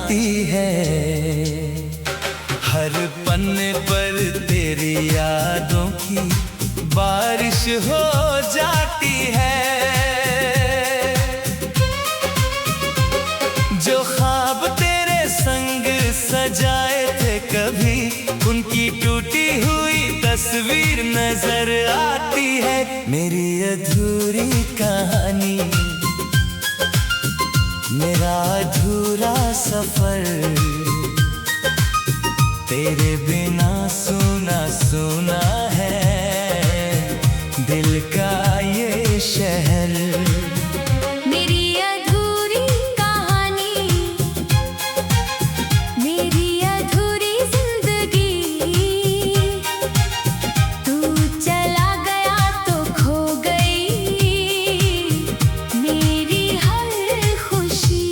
जाती है। हर पन्ने पर तेरी यादों की बारिश हो जाती है। जो ख्वाब तेरे संग सजाए थे कभी, उनकी टूटी हुई तस्वीर नजर आती है। मेरी अधूरी कहानी, मेरा अधूरा सफर, तेरे बिना सुना सुना है दिल का ये शहर। मेरी अधूरी कहानी, मेरी अधूरी जिंदगी, तू चला गया तो खो गई मेरी हर खुशी।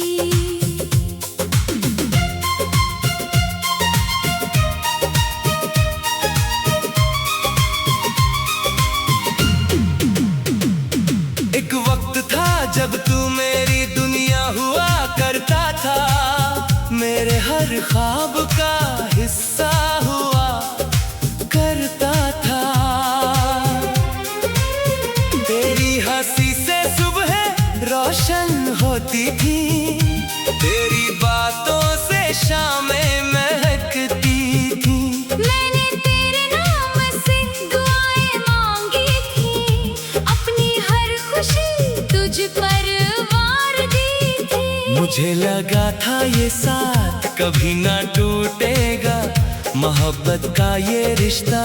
एक वक्त था जब तू मेरी दुनिया हुआ करता था, मेरे हर ख्वाब का हिस्सा हुआ करता था। तेरी हंसी से सुबह रोशन होती थी, तेरी बातों से शामें महकती थी। मैंने तेरे नाम से दुआएं मांगी थी, अपनी हर खुशी तुझ पर वार दी थी। मुझे लगा था ये साथ कभी ना टूटेगा, मोहब्बत का ये रिश्ता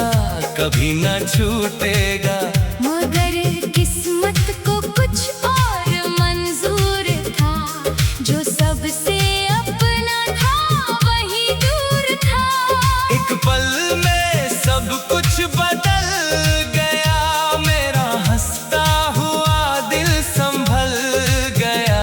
कभी ना छूटेगा। मगर किस्मत को कुछ और मंजूर था, जो सबसे अपना था वही दूर था। एक पल में सब कुछ बदल गया, मेरा हंसता हुआ दिल संभल गया।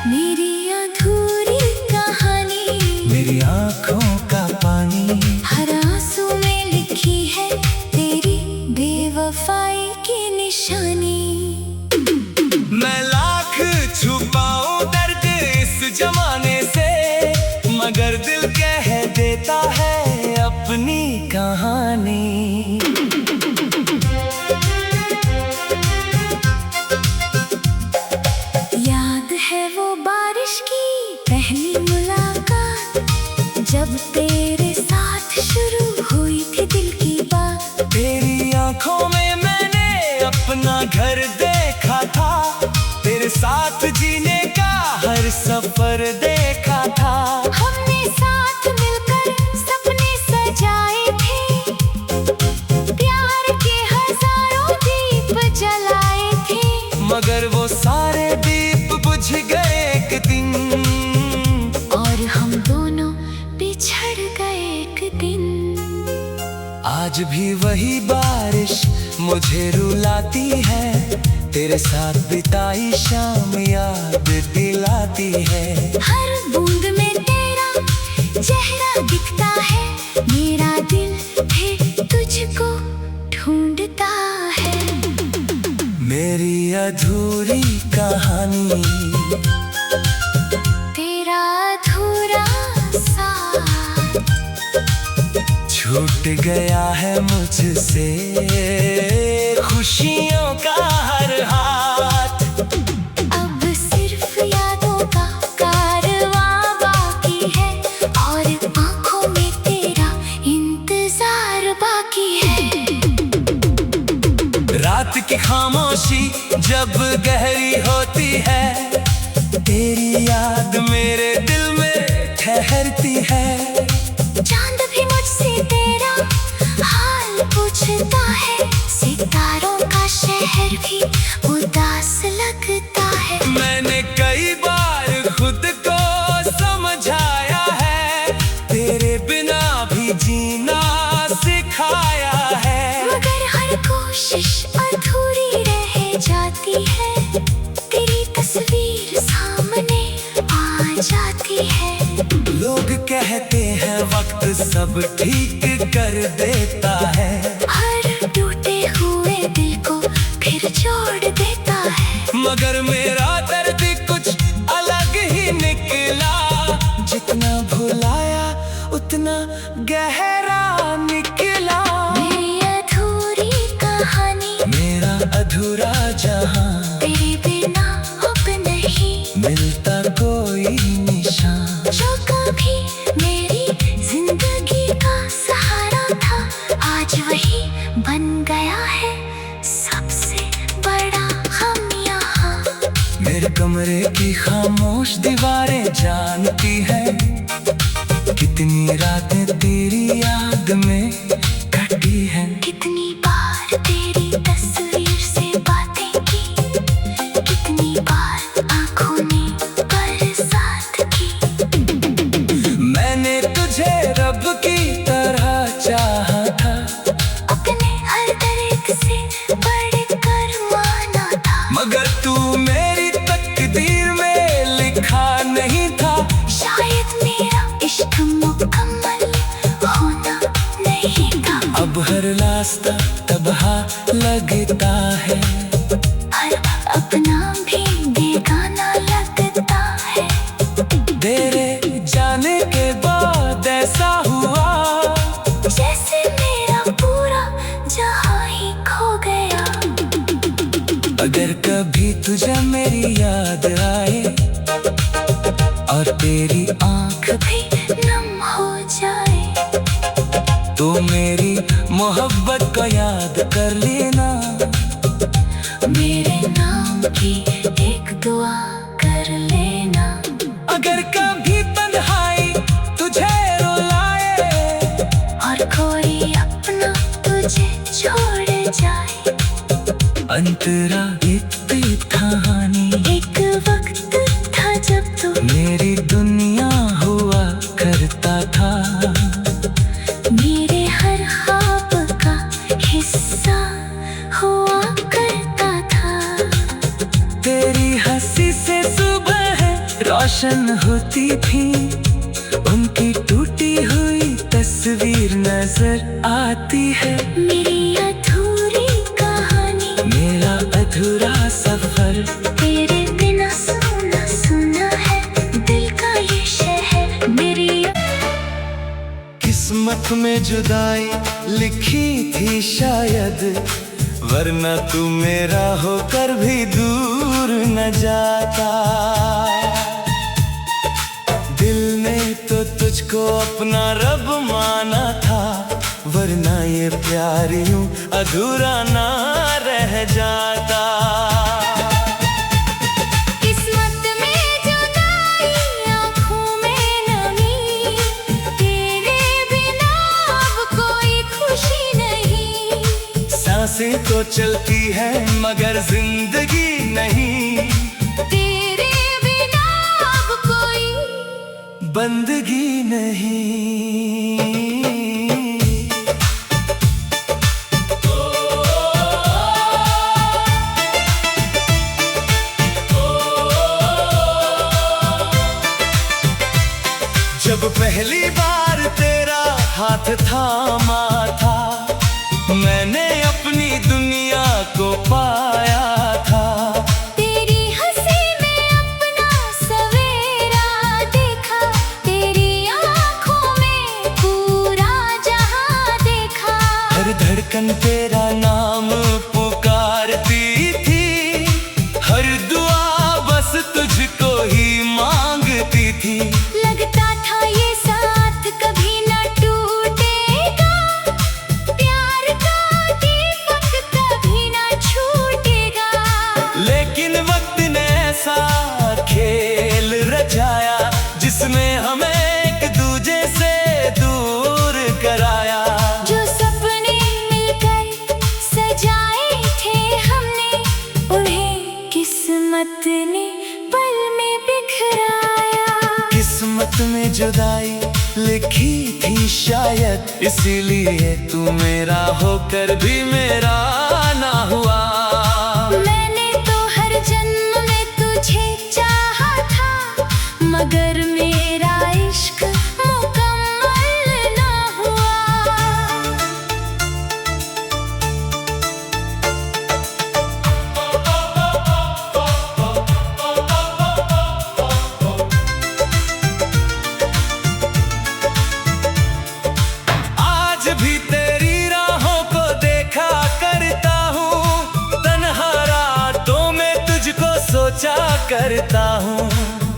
मेरी अधूरी कहानी, मेरी आंखों का पानी, हर आंसू में लिखी है तेरी बेवफाई की निशानी। मैं लाख छुपाऊं दर्द इस जमाने से, मगर दिल कह देता है अपनी कहानी। याद है वो बारिश की पहली मुलाकात, जब तेरे साथ शुरू हुई थी दिल की बात। तेरी आंखों में मैंने अपना घर देखा था, तेरे साथ जीने का हर सफर देखा था। हमने साथ मिलकर सपने सजाए थे, प्यार के हजारों दीप जलाए थे। मगर वो सारे दीप बुझ गए एक दिन, और हम दोनों बिछड़ गए एक दिन। आज भी वही बारिश मुझे रुलाती है, तेरे साथ बिताई शाम याद दिलाती है। हर बूंद में तेरा चेहरा दिखता है, मेरा दिल फिर तुझको ढूंढता है। मेरी अधूरी कहानी, तेरा अधूरा साथ, छूट गया है मुझसे खुशियों का हर हाथ। अब सिर्फ यादों का कारवां बाकी है, और आंखों में तेरा इंतजार बाकी है। रात की खामोशी जब गहरी होती है, तेरी याद मेरे दिल में ठहरती है। चांद भी मुझसे तेरा हाल पूछता है, सितारों का शहर भी उदास लगता है। मैंने कई बार खुद को समझाया है, तेरे बिना भी जीना सिखाया है। मगर हर कोशिश अधूरी रह जाती है, तेरी तस्वीर सामने आ जाती है। लोग कहते हैं वक्त सब ठीक कर देता है, हर टूटे हुए दिल को फिर जोड़ देता है। मगर मेरा दर्द कुछ अलग ही निकला। उतना गहरा निकला। मेरी अधूरी कहानी, मेरा अधूरा जहां, तेरे बिना अब नहीं मिलता कोई निशान। जो कभी मेरी जिंदगी का सहारा था, आज वही बन गया है सबसे बड़ा हम यहाँ। मेरे कमरे की खामोश दीवारें जानती है, कितनी रातें तेरी याद में कटी है। कितनी बार तेरी तस्वीर से बातें की, कितनी बार आंखों ने बरसात की। मैंने तुझे रब की तरह चाहा था, अपने हर दर्द से बढ़कर माना था। मगर तू मेरी तकदीर में लिखा नहीं था। शायद मेरा इश्क मुकम्मल होना नहीं था। अब हर रास्ता तबाह लगता है, हर अपना भी बेगाना लगता है। तेरे जाने के बाद ऐसा हुआ, जैसे मेरा पूरा जहां ही खो गया। अगर कभी तुझे मेरी याद आए और तेरी आंख कभी नम हो जाए, तो मेरी मोहब्बत को याद कर लेना। मेरे नाम की एक दुआ कर लेना। अगर कभी तन्हाई तुझे रुलाए और कोई अपना तुझे छोड़ जाए, अंतरा इतनी कहानी, एक वक्त था जब तू मेरी दुनिया हुआ करता था। मेरे हर ख्वाब का हिस्सा हुआ करता था। तेरी हंसी से सुबह रोशन होती थी, उनकी टूटी हुई तस्वीर नजर आती है। मेरी अधूरी कहानी, मेरा अधूरा सफर, तेरे बिना सुना सुना है दिल का ये शहर। मेरी किस्मत में जुदाई लिखी थी शायद, वरना तू मेरा होकर भी दूर न जाता। दिल ने तो तुझको अपना रब माना था, वरना ये प्यार यूं अधूरा ना रह जाता। किस्मत में जुदाई, आँखों में नमी, तेरे बिना अब कोई खुशी नहीं। सांसें तो चलती है मगर जिंदगी नहीं, तेरे बिना अब कोई बंदगी नहीं। जब पहली बार तेरा हाथ थामा था, मैंने अपनी दुनिया को पाया था। तेरी हंसी में अपना सवेरा देखा, तेरी आँखों में पूरा जहां देखा। हर धड़कन तेरा नाम पुकारती थी, हर दुआ बस तुझको ही मांगती थी। लगता था ये साथ कभी न टूटेगा, प्यार का दीपक कभी न छूटेगा। लेकिन वक्त ने ऐसा खेल रचाया, जिसमें हमें एक दूजे से दूर कराया। जो सपने मिलकर सजाए थे हमने, उन्हें किस्मत ने पल में बिखराया। किस्मत में जुदाई लिखी थी शायद, इसीलिए तू मेरा होकर भी मेरा ना हुआ। मैंने तो हर जन्म में तुझे चाहा था, मगर मेरा इश्क मुकम्मल ना हुआ। करता हूँ।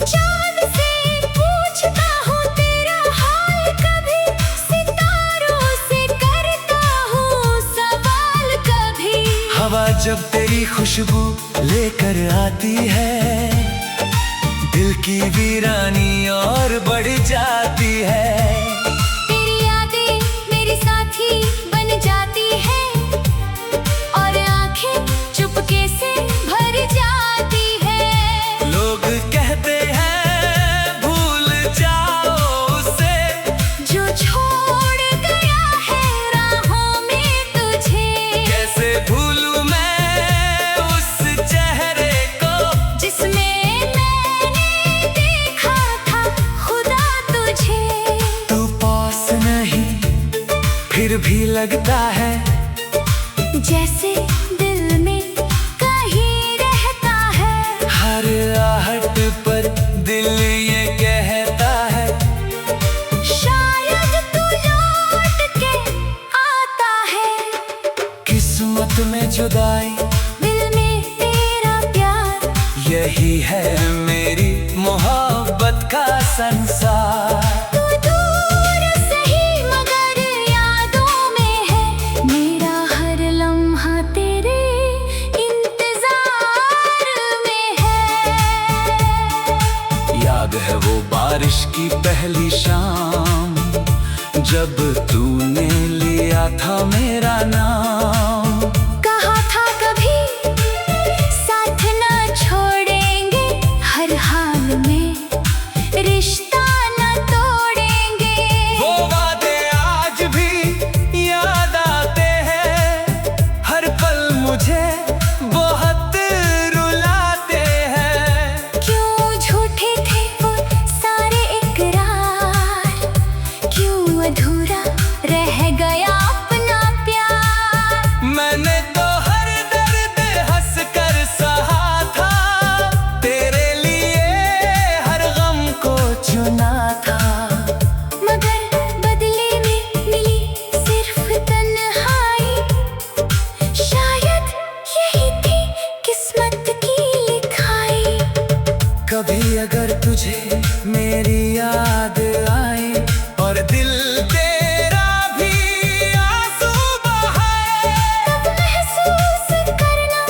चाँद से पूछता हूँ तेरा हाल कभी, सितारों से करता हूँ सवाल कभी। हवा जब तेरी खुशबू लेकर आती है, दिल की वीरानी और बढ़ जाती है। तेरी यादें मेरी साथी बन जाती है, और आंखें चुपके से भर जाती है। लोग कहते हैं भूल जाओ उसे, जो छोड़ गया है राहों में तुझे। कैसे भूलूं मैं उस चेहरे को, जिसमें मैंने देखा था खुदा तुझे। तू पास नहीं फिर भी लगता है, जैसे दिल में कहीं रहता है। हर आहट पर दिल ये कहता है, शायद तू लौट के आता है। किस्मत में जुदाई, दिल में तेरा प्यार, यही है मेरी मोहब्बत का संसार। तू दूर सही मगर यादों में है, मेरा हर लम्हा तेरे इंतजार में है। याद है वो बारिश की पहली शाम, जब तूने लिया था मेरा नाम। कहा था कभी साथ न छोड़ेंगे, हर हाल में रिश्ता न तोड़ेंगे। वो वादे आज भी याद आते हैं, हर पल मुझे बहुत रुलाते हैं। क्यों झूठे थे वो सारे इकरार, क्यों अधूरा रह गया अपना प्यार। मैंने तो हर दर्द हंस कर सहा था, तेरे लिए हर गम को चुना था। मगर बदले में मिली सिर्फ तन्हाई, शायद यही थी किस्मत की लिखाई। कभी अगर तुझे मेरी याद आए, और दिल तेरा भी आंसू बहाए, तब महसूस करना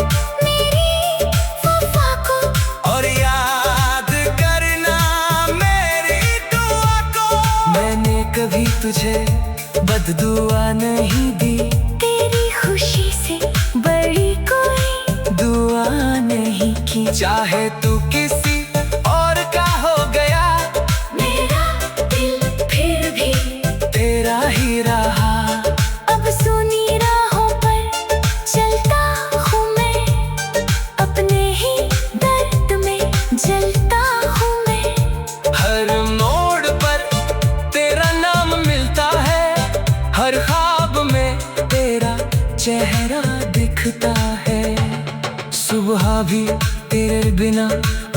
मेरी वफा को, और याद करना मेरी दुआ को। मैंने कभी तुझे बददुआ नहीं दी, तेरी खुशी से बड़ी कोई दुआ नहीं की। चाहे तू किसी और का हो गया, मेरा दिल फिर भी तेरा ही रहा। अब सुनी राहों पर चलता हूँ मैं, अपने ही दर्द में जलता हूँ मैं। हर मोड़ पर तेरा नाम मिलता है, हर ख्वाब में तेरा चेहरा दिखता है। सुबह भी तेरे बिना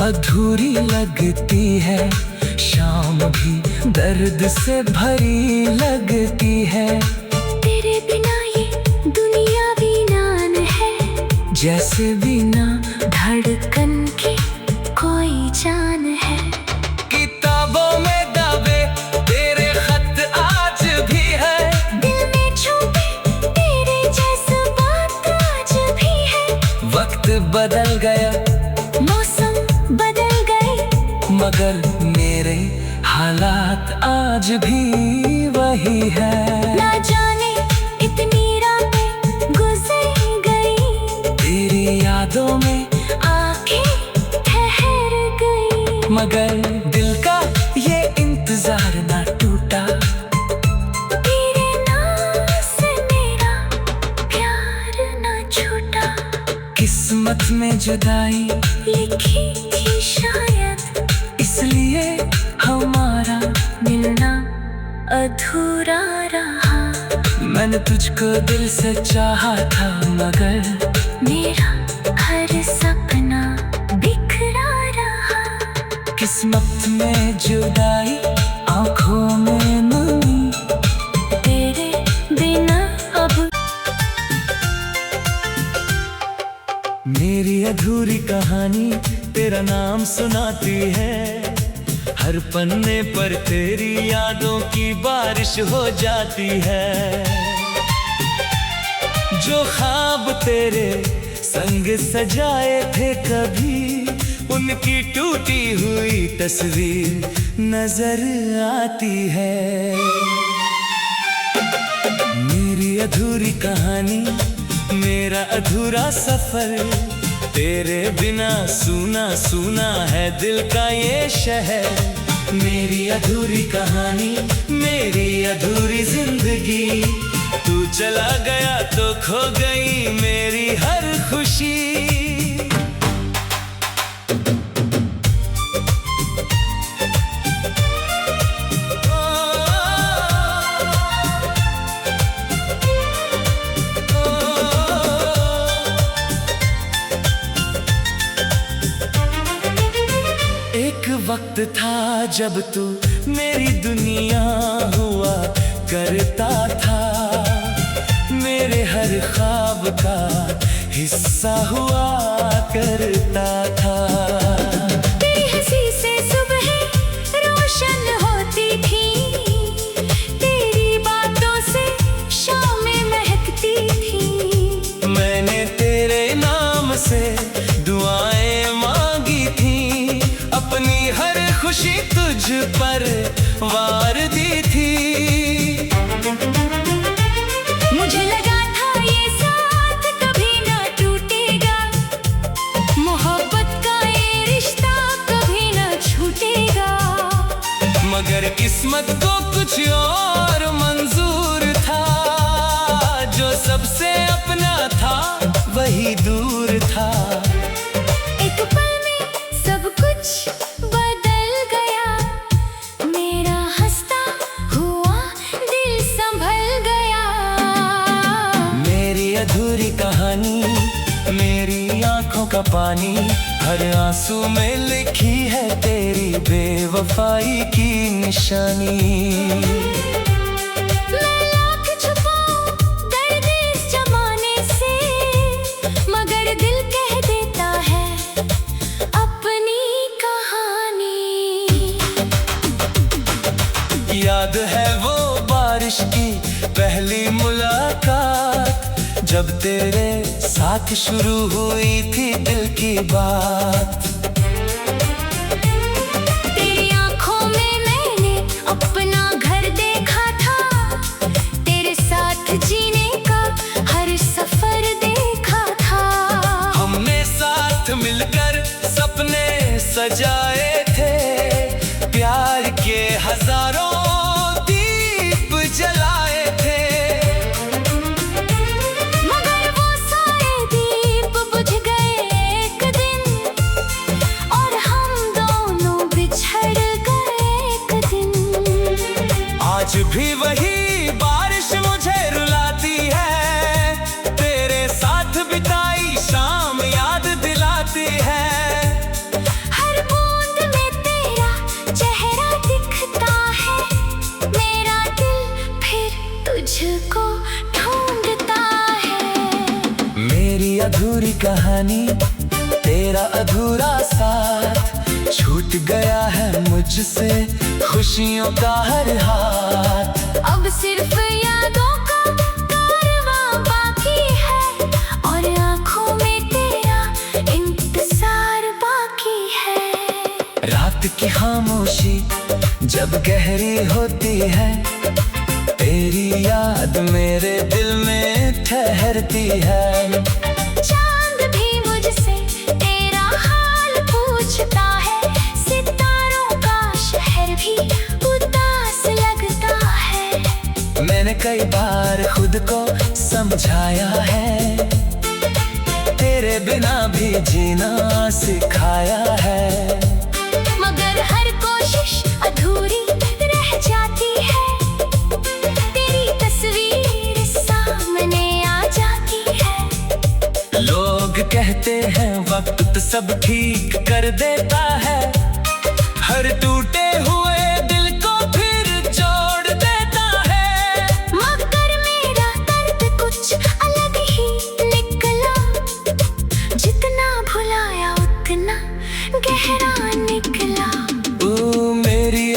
अधूरी लगती है, शाम भी दर्द से भरी लगती है। तेरे बिना ये दुनिया वीरान है, जैसे बिना धड़कन की कोई जान है। किताबों में दबे तेरे खत आज भी है, दिल में छुपे तेरे जज्बात आज भी है। वक्त बदल गया मौसम बदल गए, मगर मेरे हालात आज भी वही है। ना जाने इतनी रातें गुजर गई, तेरी यादों में आंखें ठहर गई। मगर दिल का ये इंतजार ना टूटा, तेरे नाम से मेरा प्यार ना छूटा। किस्मत में जुदाई लिखी थी शायद, इसलिए हमारा मिलना अधूरा रहा। मैंने तुझको दिल से चाहा था, मगर मेरा हर सपना बिखरा रहा। किस्मत में जुदाई, आंखों में नमी, तेरे बिना अब मेरी अधूरी कहानी तेरा नाम सुनाती है। हर पन्ने पर तेरी यादों की बारिश हो जाती है। जो ख्वाब तेरे संग सजाए थे कभी, उनकी टूटी हुई तस्वीर नजर आती है। मेरी अधूरी कहानी, मेरा अधूरा सफर, तेरे बिना सूना सूना है दिल का ये शहर। मेरी अधूरी कहानी, मेरी अधूरी जिंदगी, तू चला गया तो खो गई मेरी हर खुशी। एक वक्त था जब तू मेरी दुनिया हुआ करता था, मेरे हर ख्वाब का हिस्सा हुआ करता था। तेरी हंसी से सुबह रोशन होती थी, तेरी बातों से शामें महकती थी। मैंने तेरे नाम से दुआएं मांगी थी, अपनी हर खुशी तुझ पर वार दी थी। मुझे लगा था ये साथ कभी ना टूटेगा, मोहब्बत का ये रिश्ता कभी ना छूटेगा। मगर किस्मत को कुछ और मंजूर था, जो सबसे अपना था वही दूर था। एक पल में सब कुछ बदल गया, मेरा हंसता हुआ दिल संभल गया। मेरी अधूरी कहानी, मेरी आंखों का पानी, हर आंसू में लिखी है तेरी बेवफाई की निशानी। मैं लाख छुपाऊं दर्द इस जमाने से, मगर दिल कह देता है अपनी कहानी। याद है वो बारिश की पहली मुलाकात, जब तेरे साथ शुरू हुई थी दिल की बात। तेरी आंखों में मैंने अपना घर देखा था, तेरे साथ जीने का हर सफर देखा था। हमने साथ मिलकर सपने सजाए थे, प्यार के हजारों दीप जलाए थे। मगर वो सारे दीप बुझ गए एक दिन, और हम दोनों बिछड़ गए एक दिन। आज भी वही बारिश मुझे रुलाती है, तेरे साथ बिताई शाम याद दिलाती है। हर बूंद में तेरा चेहरा दिखता है, मेरा दिल फिर तुझको ढूंढता है। मेरी अधूरी कहानी, तेरा अधूरा साथ, छूट गया है मुझसे खुशियों का हर हाथ। अब सिर्फ यादों का कारवां बाकी है, और आंखों में तेरा इंतजार बाकी है। रात की खामोशी जब गहरी होती है, तेरी याद मेरे दिल में ठहरती है। चांद भी मुझसे तेरा हाल पूछता है, सितारों का शहर भी उदास लगता है। मैंने कई बार खुद को समझाया है, तेरे बिना भी जीना सिखाया है। मगर हर कोशिश अधूरी रह जाती है, तेरी तस्वीर सामने आ जाती है। लोग कहते हैं वक्त सब ठीक कर देता है, हर टूटे हुए दिल को फिर जोड़ देता है। मगर मेरा दर्द कुछ अलग ही निकला, जितना भुलाया उतना गहरा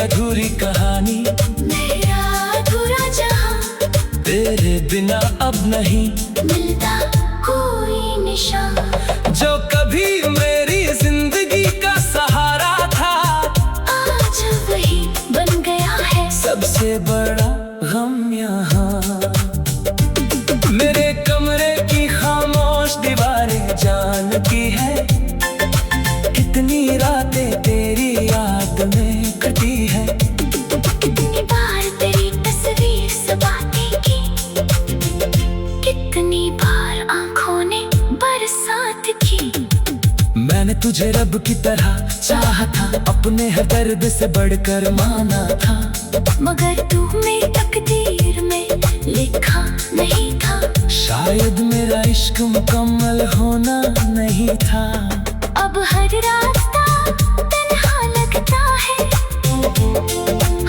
अधूरी कहानी, मेरा अधूरा जहां, तेरे बिना अब नहीं मिलता कोई निशान। जो कभी मेरी जिंदगी का सहारा था, आज वही बन गया है सबसे बड़ा गम यहाँ। मेरे कमरे की खामोश दीवारें जानती है, कितनी रातें तेरी याद में कटी है। कितनी बार तेरी तस्वीर सबाती की, कितनी बार आंखों ने बरसात की। मैंने तुझे रब की तरह चाहा था, अपने हर दर्द से बढ़कर माना था, मगर तू मेरी तकदीर में लिखा नहीं था। शायद मेरा इश्क मुकम्मल होना नहीं था। अब हर रास्ता तन्हा लगता है,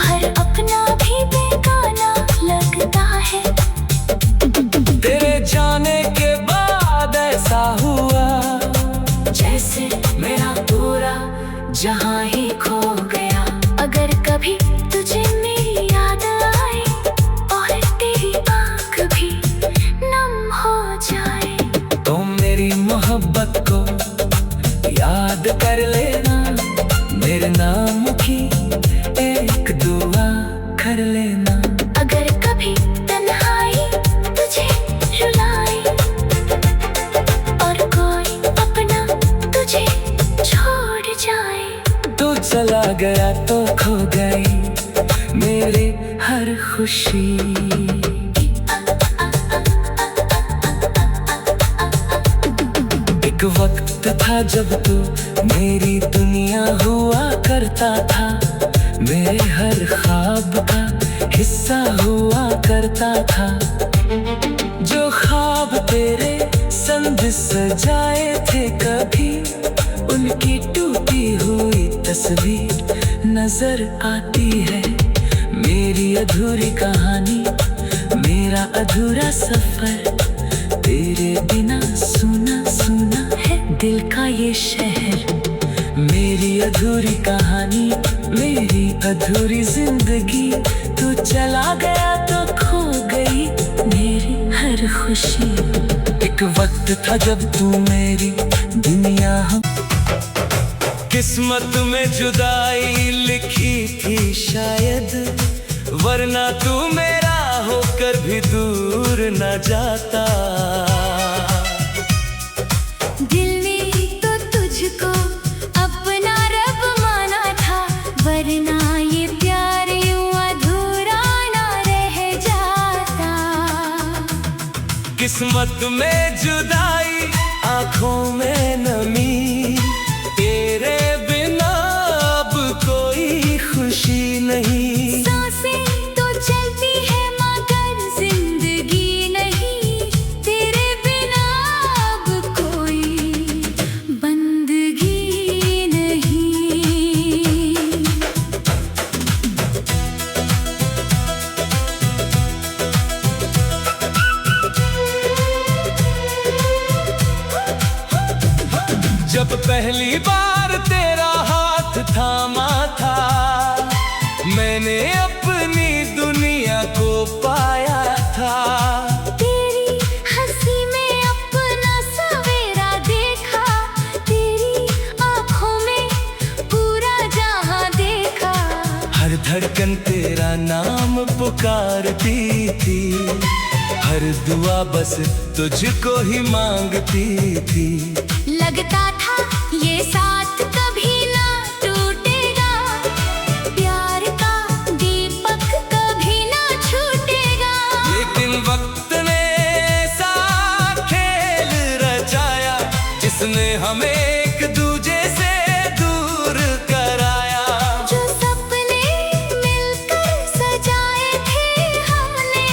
हर अपना भी बेगाना लगता है। तेरे जाने के बाद ऐसा हुआ, जैसे मेरा पूरा जहां ही खो गया। अगर कभी तुझे मेरी याद आए और तेरी आँख भी नम हो जाए, तो मेरी मोहब्बत को याद कर लेना, मेरे नाम की एक दुआ कर लेना। अगर कभी तन्हाई तुझे रुलाए और कोई अपना तुझे छोड़ जाए, तू चला गया तो खो गई मेरी हर खुशी। एक वक्त था जब तू मेरी दुनिया हुआ करता था, मेरे हर ख्वाब का हिस्सा हुआ करता था। जो ख्वाब तेरे संग सजाए थे कभी, उनकी टूटी हुई तस्वीर नजर आती है। मेरी अधूरी कहानी, मेरा अधूरा सफर, तेरे बिना सुना सुना है दिल का ये शहर। मेरी अधूरी कहानी, मेरी अधूरी जिंदगी, तू चला गया तो खो गई मेरी हर खुशी। एक वक्त था जब तू मेरी दुनिया हम, किस्मत में जुदाई लिखी थी शायद, वरना तू मेरा होकर भी दूर न जाता। दिल ने तो तुझको अपना रब माना था, वरना ये प्यार यूं अधूरा ना रह जाता। किस्मत में जुदाई, आंखों में नमी, तेरे बिना अब कोई खुशी नहीं। सांसें तो चलती है मगर जिंदगी नहीं, तेरे बिना अब कोई बंदगी नहीं। जब पहली बार तेरा हाथ थामा था, मैंने अपनी दुनिया को पाया था। तेरी हंसी में अपना सवेरा देखा, तेरी आँखों में पूरा जहां देखा। हर धड़कन तेरा नाम पुकारती थी, हर दुआ बस तुझको ही मांगती थी। लगता था ये साथ कभी ना टूटेगा, प्यार का दीपक कभी ना छूटेगा। लेकिन वक्त ने ऐसा खेल रचाया, जिसने हमें एक दूजे से दूर कराया। जो सपने मिलकर सजाए थे हमने,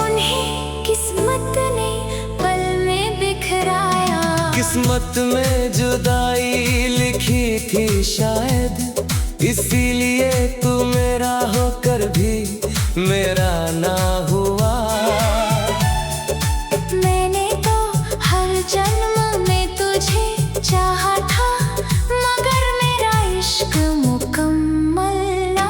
उन्हें किस्मत ने पल में बिखराया। किस्मत में जुदाई लिखी थी शायद, इसीलिए तू मेरा होकर भी मेरा ना हुआ। मैंने तो हर जन्म में तुझे चाहा था, मगर मेरा इश्क मुकम्मल ना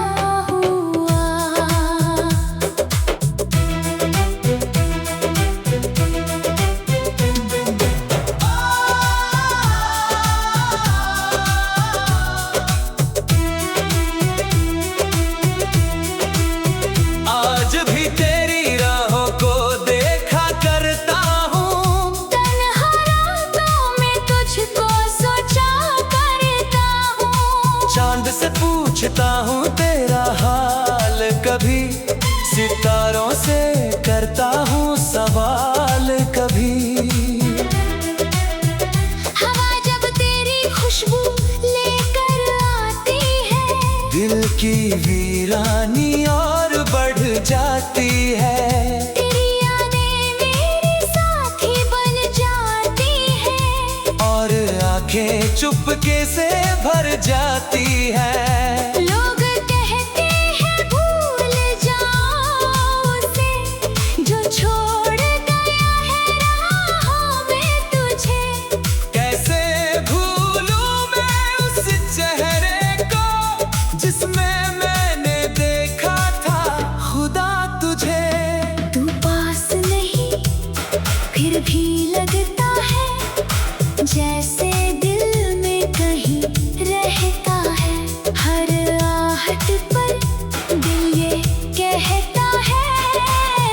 तेरा हाल कभी, सितारों से करता हूँ सवाल कभी। हवा जब तेरी खुशबू लेकर आती है, दिल की वीरानी और बढ़ जाती है। तेरी यादें मेरी साथी बन जाती है, और आंखें चुपके से भर जाती है। लोग कहते हैं भूल जाओ उसे, जो छोड़ गया है राहों में तुझे। कैसे भूलूं मैं उस चेहरे को, जिसमें मैंने देखा था खुदा तुझे। तू पास नहीं फिर भी लगता है, जैसे दिल में कहीं रहता है। हर आहट पर दिल ये कहता है,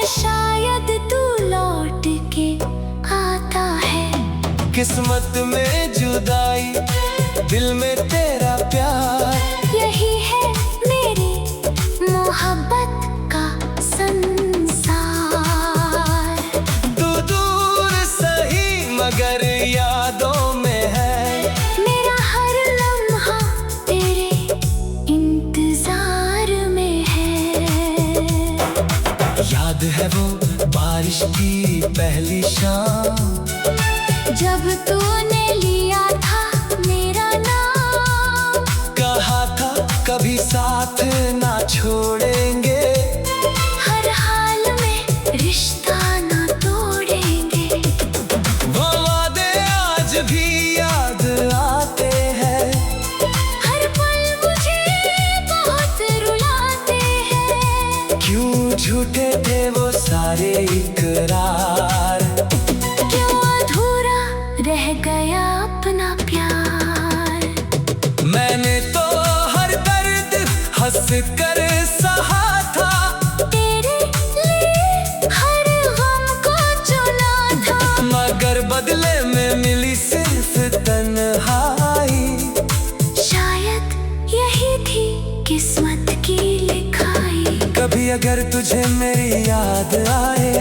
शायद तू लौट के आता है। किस्मत में जुदाई, दिल में तेरा प्यार, यही है मेरी मोहब्बत का संसार। तू दूर सही मगर यादों में है। मेरा हर लम्हा तेरे इंतजार में है। याद है वो बारिश की पहली शाम, जब तूने लिया था मेरा नाम, कहा था कभी साथ ना छोड़ेंगे। हर हाल में रिश्ता ना तोड़ेंगे। वो वादे आज भी याद आते हैं, हर पल मुझे बहुत रुलाते हैं। क्यों झूठे थे वो सारे इकरार। क्यों अधूरा रह गया अपना प्यार। मैंने तो हर दर्द हंस कर सहा था, तेरे लिए हर गम को चुना था, मगर बदले में मिली सिर्फ तन्हाई। शायद यही थी किस्मत की लिखाई। कभी अगर तुझे मेरी याद आए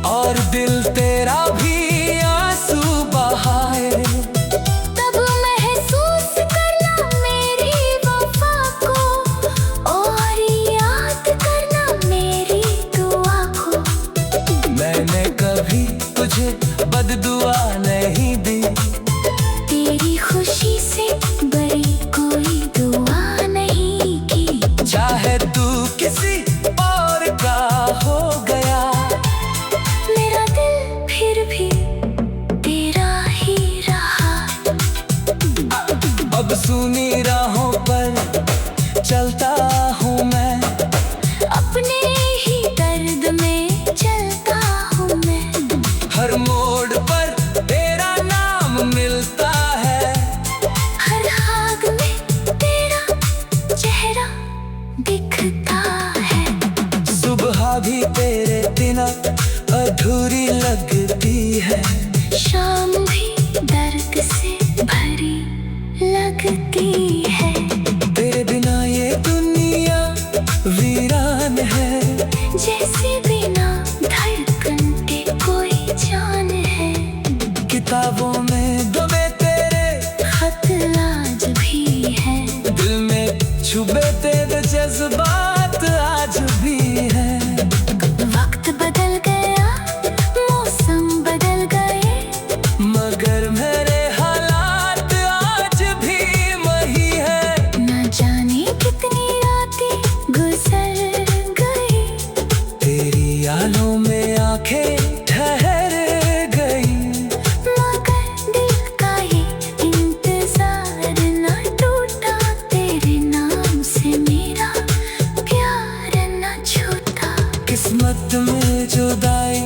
और दिल तेरा भी आंसू बहाए, तब महसूस करना मेरी वफा को, और याद करना मेरी दुआ को। मैंने कभी तुझे बददुआ नहीं दी, तेरी खुशी से बड़ी कोई दुआ नहीं की। चाहे तू किसी और का हो गया, मेरा दिल फिर भी तेरा ही रहा। अब सुनी राहों पर चलता हूँ मैं, अपने ही दर्द में चलता हूँ मैं। हर मोड़ पर तेरा नाम मिलता है। हर आग में तेरा चेहरा दिखता है। सुबह भी तेरे बिना अधूरी लगती है, शाम भी दर्द से भरी लगती है। तेरे बिना ये दुनिया वीरान है, जैसे बिना धड़कन के कोई जान है। किताबों में दबे तेरे खत आज भी है, दिल में छुपे तेरे जज्बात आज भी है। वक्त बदल गया, मौसम बदल गए, मगर मेरे हालात आज भी वही है। न जाने कितनी रातें गुजर गई, तेरी यादों में आंखें ठहर गई, मगर दिल का ये इंतजार न टूटा। तेरे नाम से मेरा प्यार न छूटा। किस्मत में जुदाई,